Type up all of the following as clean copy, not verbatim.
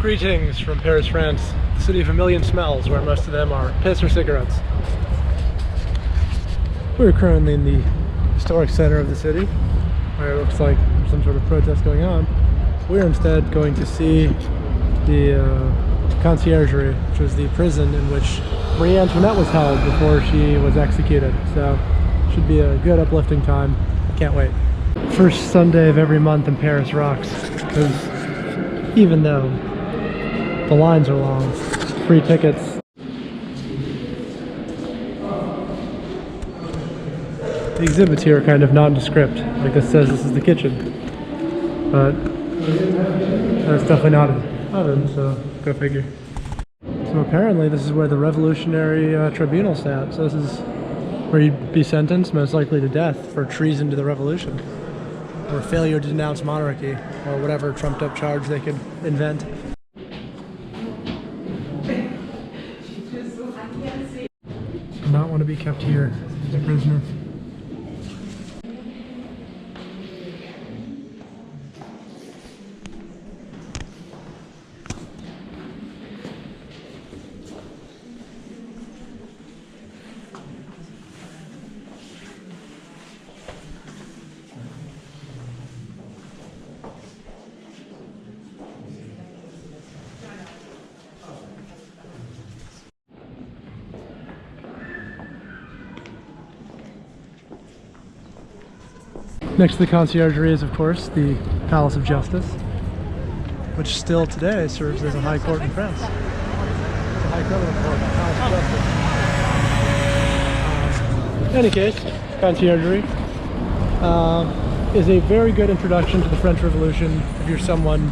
Greetings from Paris, France, the city of a million smells, where most of them are piss or cigarettes. We're currently in the historic center of the city, where it looks like there's some sort of protest going on. We're instead going to see the Conciergerie, which was the prison in which Marie Antoinette was held before she was executed. So, should be a good, uplifting time. Can't wait. First Sunday of every month in Paris rocks, because even though the lines are long, free tickets. The exhibits here are kind of nondescript. Like this says this is the kitchen, but that's definitely not an oven, so go figure. So apparently this is where the Revolutionary Tribunal sat. So this is where you'd be sentenced, most likely to death, for treason to the revolution, or failure to denounce monarchy, or whatever trumped up charge they could invent. Do not want to be kept here as a prisoner. Next to the Conciergerie is, of course, the Palace of Justice, which still today serves as a high court in France. It's a high criminal court, Palace of Justice. In any case, Conciergerie is a very good introduction to the French Revolution if you're someone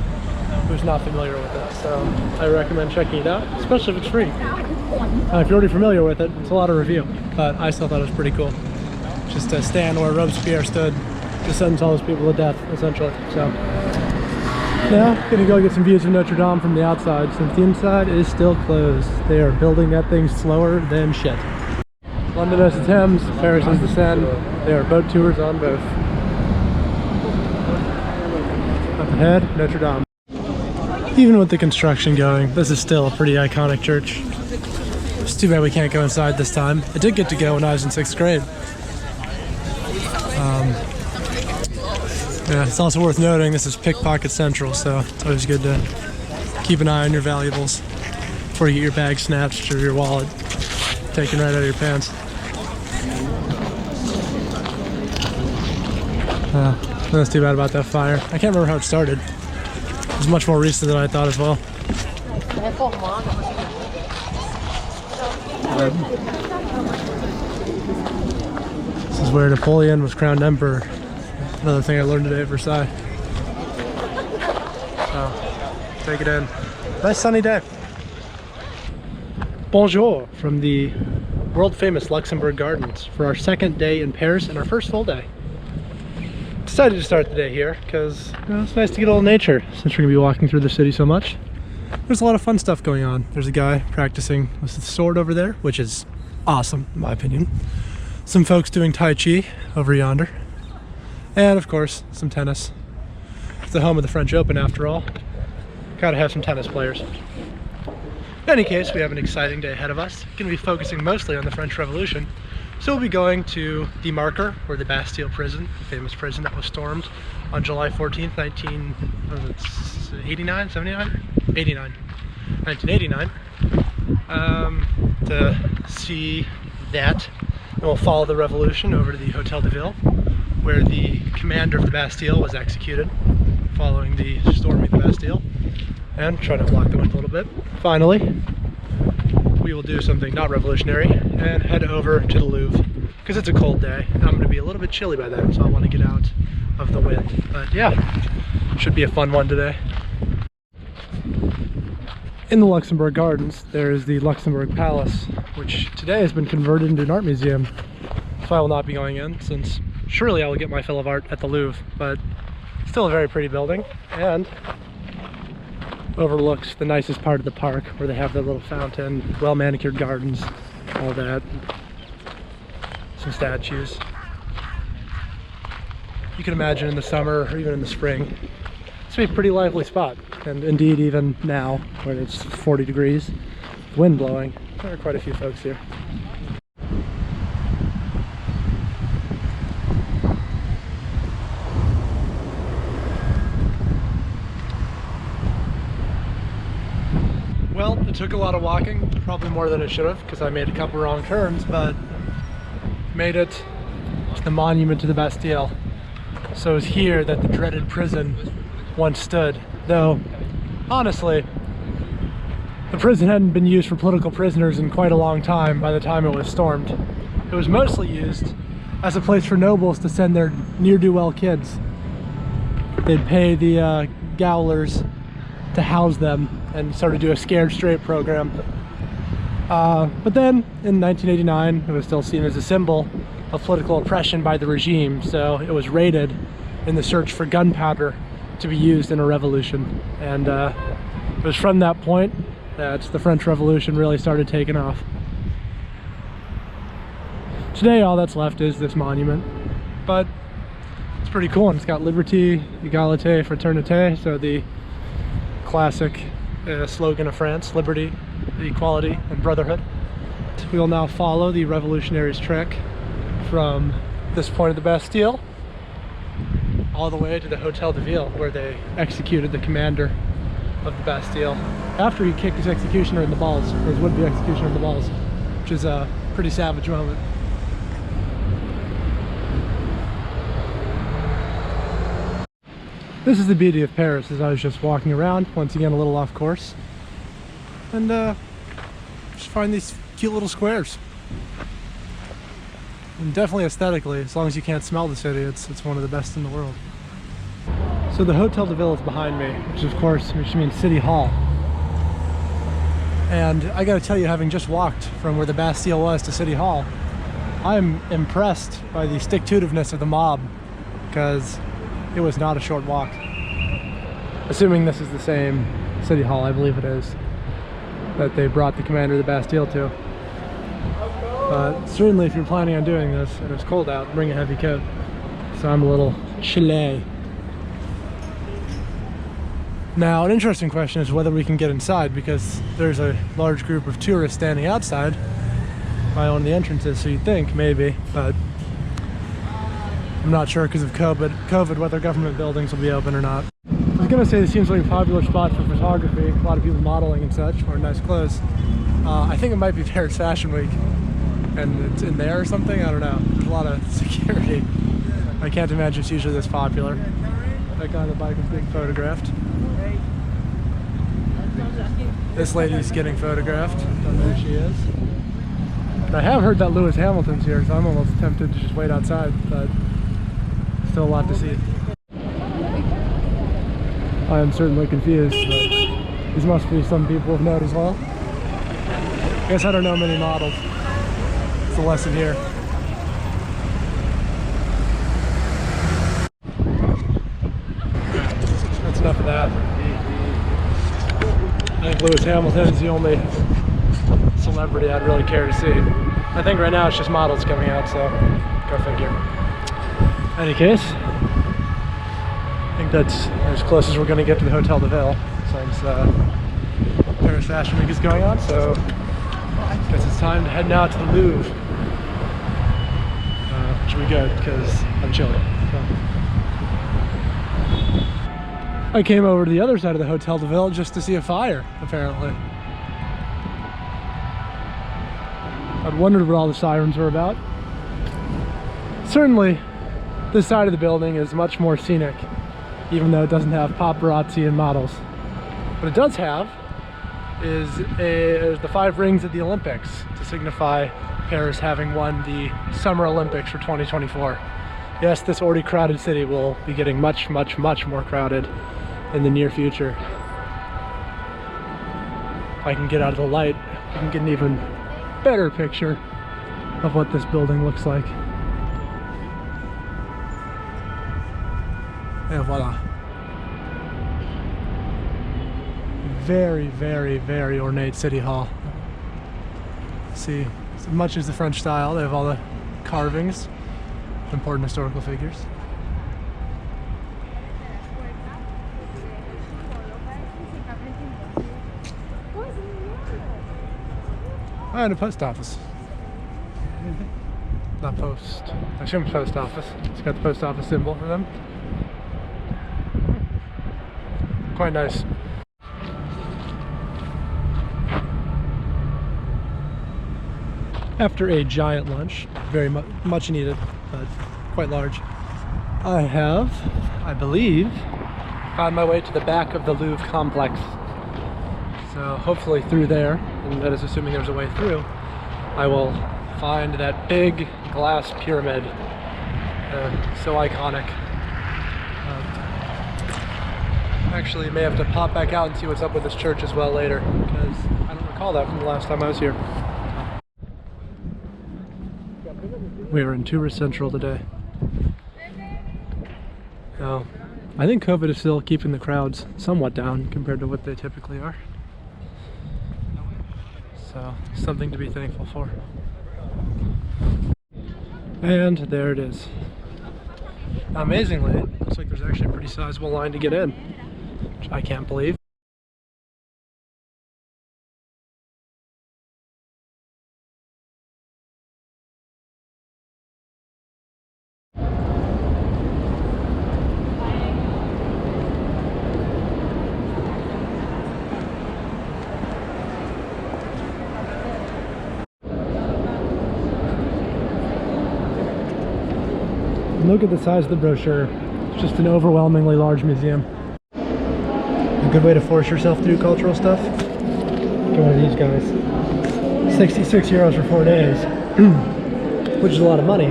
who's not familiar with it. So I recommend checking it out, especially if it's free. If you're already familiar with it, it's a lot of review, but I still thought it was pretty cool. Just to stand where Robespierre stood, to sentence all those people to death, essentially. So now, gonna go get some views of Notre Dame from the outside, since the inside is still closed. They are building that thing slower than shit. London has the Thames, Paris has the Seine. There are boat tours on both. Up ahead, Notre Dame. Even with the construction going, this is still a pretty iconic church. It's too bad we can't go inside this time. I did get to go when I was in 6th grade. Yeah, it's also worth noting this is pickpocket central, so it's always good to keep an eye on your valuables before you get your bag snatched or your wallet taken right out of your pants. That's too bad about that fire. I can't remember how it started. It was much more recent than I thought as well. This is where Napoleon was crowned emperor. Another thing I learned today at Versailles. So, take it in. Nice sunny day. Bonjour from the world famous Luxembourg Gardens for our second day in Paris and our first full day. Decided to start the day here because it's nice to get a little nature since we're going to be walking through the city so much. There's a lot of fun stuff going on. There's a guy practicing with the sword over there, which is awesome in my opinion. Some folks doing Tai Chi over yonder. And of course, some tennis. It's the home of the French Open after all. Gotta have some tennis players. In any case, we have an exciting day ahead of us. Gonna be focusing mostly on the French Revolution. So we'll be going to the marker, or the Bastille prison, the famous prison that was stormed on July 14th, 1989, to see that. And we'll follow the revolution over to the Hotel de Ville, where the commander of the Bastille was executed following the storming of the Bastille, and try to block the wind a little bit. Finally, we will do something not revolutionary and head over to the Louvre, because it's a cold day. I'm going to be a little bit chilly by then, so I want to get out of the wind. But yeah, should be a fun one today. In the Luxembourg Gardens, there is the Luxembourg Palace, which today has been converted into an art museum. So I will not be going in, since surely I will get my fill of art at the Louvre, but still a very pretty building, and overlooks the nicest part of the park, where they have their little fountain, well manicured gardens, all that, some statues. You can imagine in the summer or even in the spring, It's a pretty lively spot, and indeed even now when it's 40 degrees, wind blowing, there are quite a few folks here. Well, it took a lot of walking, probably more than it should have, because I made a couple wrong turns, but made it to the monument to the Bastille. So it was here that the dreaded prison once stood, though honestly the prison hadn't been used for political prisoners in quite a long time by the time it was stormed. It was mostly used as a place for nobles to send their ne'er-do-well kids. They'd pay the gaolers to house them and sort of do a scared straight program. But then in 1989 it was still seen as a symbol of political oppression by the regime, so it was raided in the search for gunpowder to be used in a revolution. And it was from that point that the French Revolution really started taking off. Today all that's left is this monument, but it's pretty cool, and it's got Liberté, Égalité, Fraternité, so the classic slogan of France: liberty, equality, and brotherhood. We will now follow the revolutionaries' trek from this point of the Bastille all the way to the Hotel de Ville, where they executed the commander of the Bastille after he kicked his executioner in the balls, or his would-be executioner in the balls, which is a pretty savage moment. This is the beauty of Paris, as I was just walking around, once again a little off course, and just find these cute little squares. And definitely aesthetically, as long as you can't smell the city, it's one of the best in the world. So the Hotel de Ville is behind me, which means City Hall. And I gotta tell you, having just walked from where the Bastille was to City Hall, I'm impressed by the stick-to-itiveness of the mob, because it was not a short walk. Assuming this is the same City Hall, I believe it is, that they brought the commander of the Bastille to. But certainly if you're planning on doing this and it's cold out, bring a heavy coat. So I'm a little chilly. Now, an interesting question is whether we can get inside, because there's a large group of tourists standing outside by one of the entrances, so you'd think maybe, but I'm not sure because of COVID whether government buildings will be open or not. I was gonna say this seems like a popular spot for photography, a lot of people modeling and such, wearing nice clothes. I think it might be Paris Fashion Week, and it's in there or something, I don't know. There's a lot of security. I can't imagine it's usually this popular. That guy on the bike is being photographed. This lady's getting photographed. Don't know who she is. And I have heard that Lewis Hamilton's here, so I'm almost tempted to just wait outside, but still a lot to see. I am certainly confused, but these must be some people of note as well. I guess I don't know many models. It's a lesson here. That's enough of that. I think Lewis Hamilton is the only celebrity I'd really care to see. I think right now it's just models coming out, so go figure. In any case, I think that's as close as we're going to get to the Hotel de Ville since Paris Fashion Week is going on, so I guess it's time to head now to the Louvre. Which would be good because I'm chilly. So. I came over to the other side of the Hotel de Ville just to see a fire, apparently. I'd wondered what all the sirens were about. Certainly, this side of the building is much more scenic, even though it doesn't have paparazzi and models. What it does have is the 5 rings of the Olympics to signify Paris having won the Summer Olympics for 2024. Yes, this already crowded city will be getting much, much, much more crowded in the near future. If I can get out of the light, I can get an even better picture of what this building looks like. And voila. Very, very, very ornate city hall. See, as much as the French style, they have all the carvings of important historical figures. And a post office. Not post. I assume post office. It's got the post office symbol for them. Quite nice. After a giant lunch, very much needed, but quite large, I have, I believe, found my way to the back of the Louvre complex. So hopefully through there, and that is assuming there's a way through, I will find that big glass pyramid, so iconic. Actually, may have to pop back out and see what's up with this church as well later, because I don't recall that from the last time I was here. We are in Tourist Central today. Now, I think COVID is still keeping the crowds somewhat down compared to what they typically are. So, something to be thankful for. And there it is. Amazingly, it looks like there's actually a pretty sizable line to get in, which I can't believe. Look at the size of the brochure. It's just an overwhelmingly large museum. A good way to force yourself to do cultural stuff? Get one of these guys. 66 euros for 4 days, which is a lot of money,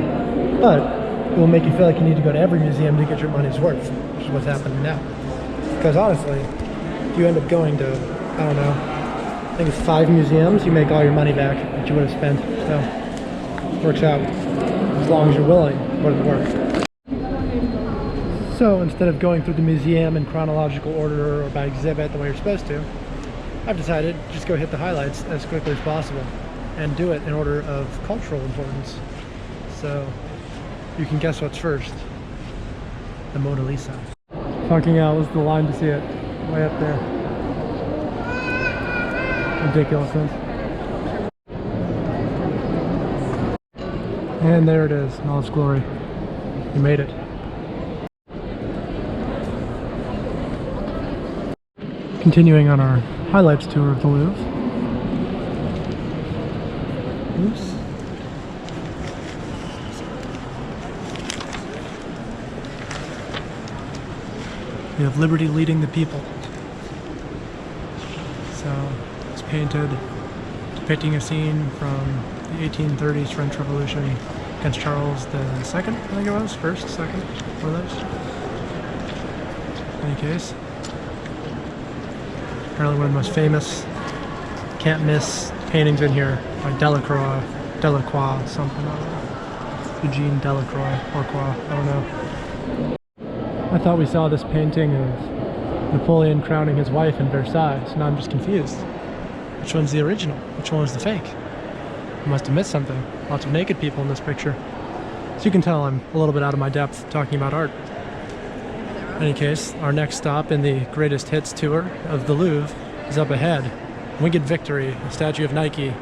but it will make you feel like you need to go to every museum to get your money's worth, which is what's happening now. Because honestly, if you end up going to, I don't know, I think it's 5 museums, you make all your money back that you would have spent. So, it works out as long as you're willing to put in the work. So instead of going through the museum in chronological order or by exhibit the way you're supposed to, I've decided to just go hit the highlights as quickly as possible and do it in order of cultural importance. So you can guess what's first. The Mona Lisa. Fucking hell, was the line to see it. Way up there. Ridiculousness. And there it is, in all its glory. You made it. Continuing on our highlights tour of the Louvre. Oops. We have liberty leading the people. So it's painted depicting a scene from the 1830s French Revolution against Charles II, I think it was, first, second, one of those. In any case, apparently one of the most famous, can't miss paintings in here by Delacroix, something like that. Eugene Delacroix, or Croix, I don't know. I thought we saw this painting of Napoleon crowning his wife in Versailles, so now I'm just confused. Which one's the original? Which one was the fake? I must have missed something. Lots of naked people in this picture. So you can tell I'm a little bit out of my depth talking about art. In any case, our next stop in the greatest hits tour of the Louvre is up ahead. Winged Victory, a statue of Nike,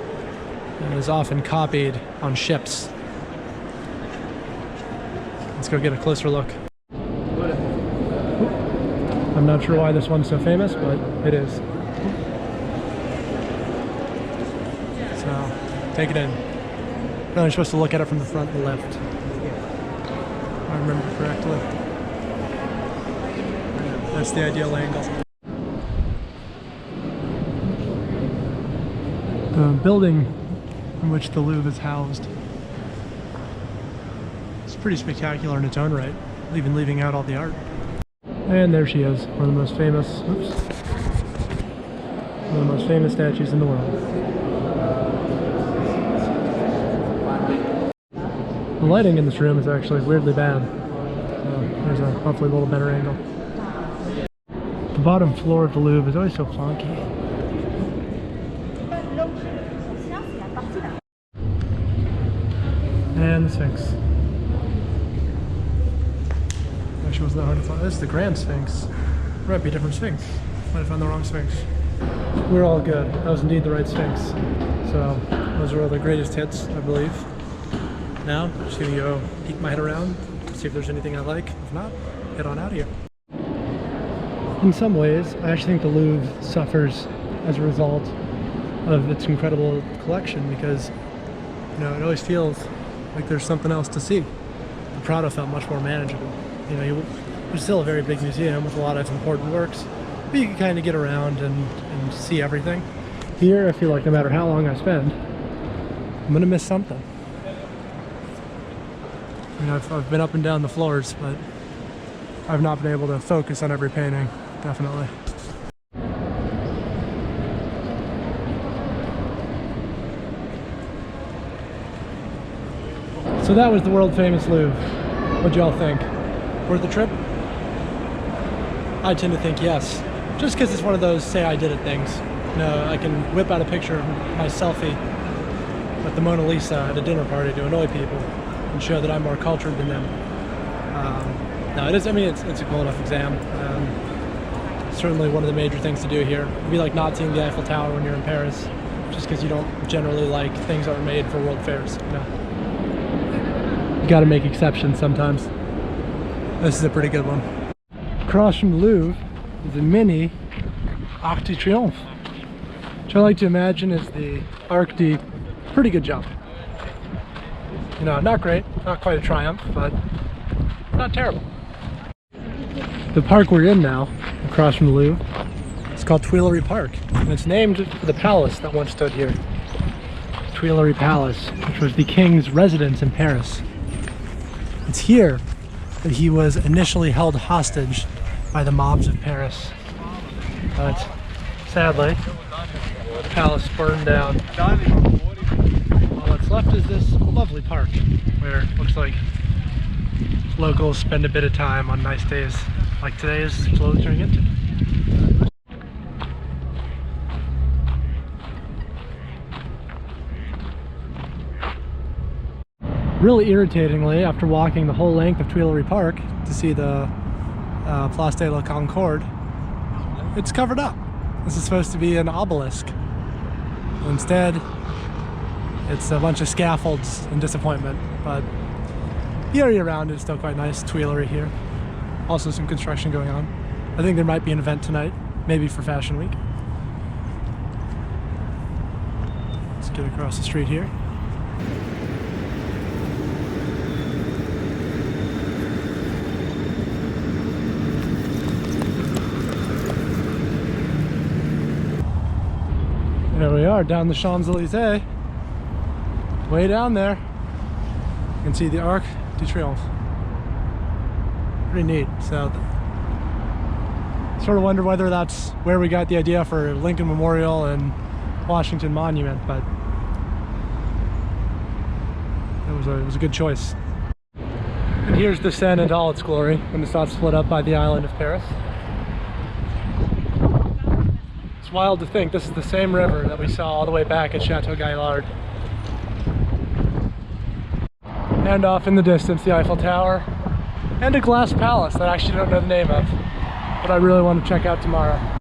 and is often copied on ships. Let's go get a closer look. I'm not sure why this one's so famous, but it is. So, take it in. Now you're supposed to look at it from the front and left. If I remember correctly. That's the ideal angle. The building in which the Louvre is housed is pretty spectacular in its own right, even leaving out all the art. And there she is, one of the most famous, oops, one of the most famous statues in the world. The lighting in this room is actually weirdly bad, so there's a hopefully a little better angle. The bottom floor of the Louvre is always so funky. And the Sphinx. Actually wasn't that hard to find. This is the Grand Sphinx. It might be a different Sphinx. Might have found the wrong Sphinx. We're all good. That was indeed the right Sphinx. So Those are all the greatest hits, I believe. Now, just gonna go peek my head around, see if there's anything I like. If not, head on out of here. In some ways, I actually think the Louvre suffers as a result of its incredible collection because, you know, it always feels like there's something else to see. The Prado felt much more manageable. You know, it's still a very big museum with a lot of important works, but you can kind of get around and see everything. Here, I feel like no matter how long I spend, I'm gonna miss something. I mean, I've been up and down the floors, but I've not been able to focus on every painting, definitely. So that was the world famous Louvre. What'd y'all think? Worth the trip? I tend to think yes. Just because it's one of those say I did it things. You know, I can whip out a picture of my selfie with the Mona Lisa at a dinner party to annoy people and show that I'm more cultured than them. No, it is, I mean, it's a cool enough exam. Certainly one of the major things to do here. It'd be like not seeing the Eiffel Tower when you're in Paris, just because you don't generally like things that are made for world fairs. You know? You gotta make exceptions sometimes. This is a pretty good one. Across from the Louvre is a mini Arc de Triomphe, which I like to imagine is the Arc de pretty good jump. You know, not great, not quite a triumph, but not terrible. The park we're in now, across from the Louvre, it's called Twillery Park, and it's named for the palace that once stood here. Twillery Palace, which was the king's residence in Paris. It's here that he was initially held hostage by the mobs of Paris. But sadly, the palace burned down. All that's left is this lovely park where it looks like locals spend a bit of time on nice days like today is slowly turning into. Really irritatingly, after walking the whole length of Twillery Park to see the Place de la Concorde, it's covered up. This is supposed to be an obelisk. Instead, it's a bunch of scaffolds and disappointment, but the area around it is still quite nice. Twillery here. Also some construction going on. I think there might be an event tonight, maybe for Fashion Week. Let's get across the street here. There we are, down the Champs-Elysees. Way down there, you can see the Arc de Triomphe. Pretty neat. So, sort of wonder whether that's where we got the idea for Lincoln Memorial and Washington Monument, but it was a good choice. And here's the Seine in all its glory when it's not split up by the island of Paris. It's wild to think this is the same river that we saw all the way back at Chateau Gaillard. And off in the distance, the Eiffel Tower and a glass palace that I actually don't know the name of, but I really want to check out tomorrow.